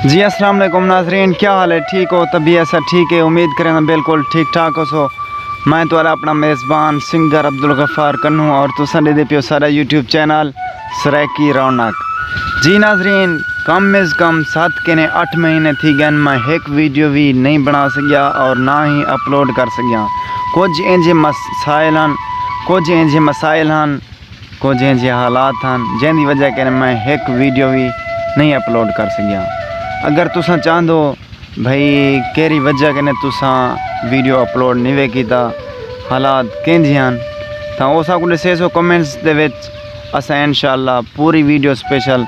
جی السلام علیکم ناظرین، کیا حال ہے؟ ٹھیک ہو؟ طبیعت ایسا ٹھیک ہے؟ امید کریں بالکل ٹھیک ٹھاک ہو سو۔ میں تو اپنا میزبان سنگر عبدالغفار کنوں اور تساں دے پیو سارا یوٹیوب چینل سریکی رونق۔ جی ناظرین، کم از کم 7 کے 8 مہینے تھی گئے میں ایک ویڈیو بھی نہیں بنا سکیا اور نہ ہی اپلوڈ کر سکیا۔ کچھ انجے مسائل ہن، کچھ انجے حالات ہن جن دی وجہ کہ میں ایک ویڈیو بھی نہیں اپلوڈ کر سکیا۔ اگر تساں چاہندو بھئی کیری وجہ کہ تساں ویڈیو اپلوڈ نہیں کیتا، حالات کینجے ہن تاں اساں کو دسے سو کمنٹس دے وچ، اساں انشاءاللہ پوری ویڈیو سپیشل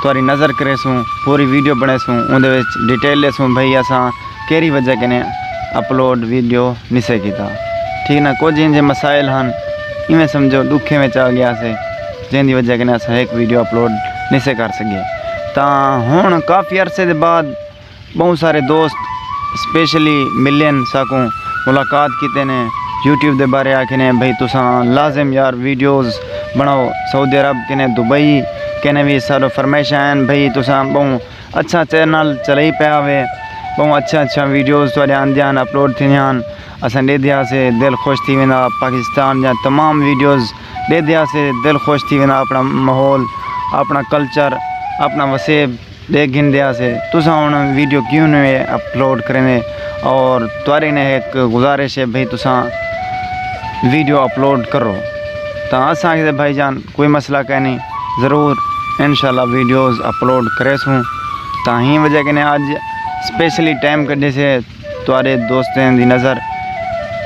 تہاڈی نظر کرے سوں، پوری ویڈیو بنے سوں، اون دے وچ ڈیٹیل لے سوں بھئی اساں کیری وجہ کہ اپلوڈ ویڈیو نہیں سے کیتا، ٹھیک نا۔ کچھ انجے مسائل ہن ایویں سمجھو دکھے میں آ گیا سے جن دی وجہ کہ اساں ایک ویڈیو اپلوڈ نہیں سے کر سکے۔ تاں ہن کافی عرصے دے بعد بہت سارے دوست اسپیشلی ملن ساکوں ملاقات کیتے نے، یوٹیوب دے بارے آکھنے بھئی تساں لازم یار ویڈیوز بناؤ، سعودی عرب کنے دبئی کنے بھی سارو فرمائش ہیں بھئی تساں بہت اچھا چینل چلائی پیا ہوئے، بہت اچھا ویڈیوز تھوڑے آندیاں اپلوڈ تھیاں، اساں دے دیا سے دل خوش تھی وینا۔ پاکستان یا تمام ویڈیوز دے دیا سے دل خوش تھی وینا، اپنا ماحول، اپنا کلچر، اپنا وسیب دے گھن دیا سے تساں ہن ویڈیو کیوں نہیں اپلوڈ کریں۔ اور توارے نے ایک گزارش ہے بھئی تساں ویڈیو اپلوڈ کرو، تاں اساں کہ بھائی جان کوئی مسئلہ کہ نہیں، ضرور انشاءاللہ ویڈیوز اپلوڈ کرے سوں۔ تاں ہی وجہ کہ آج اسپیشلی ٹائم کڈے سے توارے دوستیں دی نظر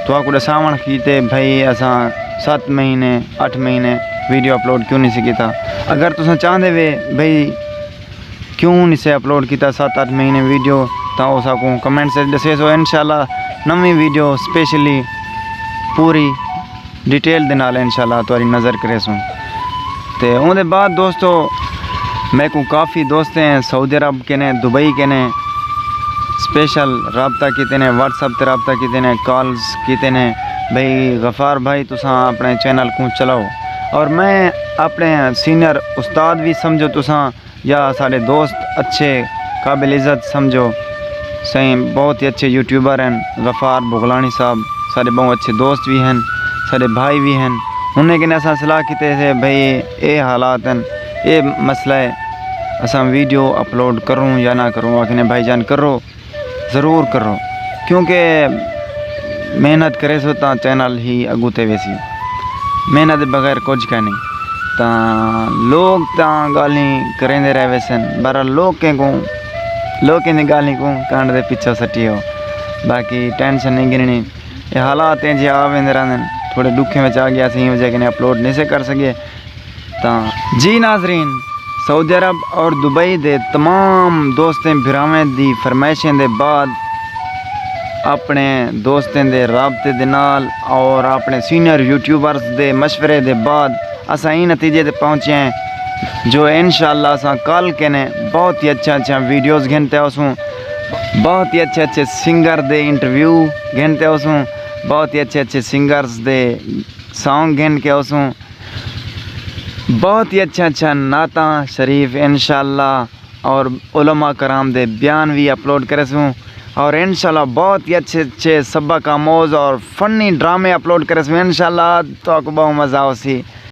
تو کو دساون کیتے بھئی اساں 7 مہینے 8 مہینے ویڈیو اپلوڈ کیوں نہیں سکیتا۔ اگر تساں چاہندے وے بھئی کیوں نہیں سے اپلوڈ کیتا 7-8 مہینے ویڈیو، تاں اس کو کمنٹ سے دسے سو، انشاءاللہ نویں ویڈیو اسپیشلی پوری ڈیٹیل دے نال انشاءاللہ تہاڈی نظر کرے سوں۔ تے اون دے بعد دوستو میں کو کافی دوست ہیں سعودی عرب کے نے، دبئی کے نے، اسپیشل رابطہ کیتے نے، واٹس ایپ تے رابطہ کیتے نے، کالز کیتے نے بھئی غفار بھائی تساں اپنے چینل کو چلاؤ۔ اور میں اپنے سینئر استاد بھی سمجھو تساں یا سارے دوست اچھے قابل عزت سمجھو، صحیح بہت ہی اچھے یوٹیوبر ہیں غفار بغلانی صاحب، سارے بہت اچھے دوست بھی ہیں، سارے بھائی بھی ہیں۔ انہیں کہ اساں صلاح کیتے تھے بھئی اے حالات ہیں، اے مسئلہ ہے، اساں ویڈیو اپلوڈ کروں یا نہ کروں؟ آکھنے بھائی جان کرو، ضرور کرو، کیونکہ محنت کرے سو تاں چینل ہی اگو تے ویسی، محنت بغیر کچھ کا نہیں۔ تاں لوگ تاں گالیاں کریں دے رہے ویسن، بہرحال لوگ کی گالیاں کو کانڈ دے پیچھے سٹی ہو، باقی ٹینشن نہیں گننی۔ یہ حالات ہیں جی آویں رہندے تھوڑے دکھے میں آ گیا سی وجہ کہ اپلوڈ نہیں سے کر سکے۔ تاں جی ناظرین، سعودی عرب اور دبئی دے تمام دوستیں بھراویں دی فرمائشیں دے بعد اپنے دوستیں دے رابطے دے نال اور اپنے سینئر یوٹیوبرز دے مشورے دے بعد اساں ہی نتیجے تے پہنچے ہیں جو انشاءاللہ اساں کل کے نے بہت ہی اچھا ویڈیوز گھنتے ہوسوں، بہت ہی اچھے سنگر دے انٹرویو گھنتے ہوسوں، بہت ہی اچھے سنگرز دے سانگ گھن کے ہوسوں، بہت ہی اچھا نعتاں شریف انشاءاللہ اور علماء کرام دے بیان بھی اپلوڈ کرے سوں، اور انشاءاللہ بہت ہی اچھے سبق آموز اور فنی ڈرامے اپلوڈ کرے سوں، انشاءاللہ تو آپ کو بہت مزہ ہو سی۔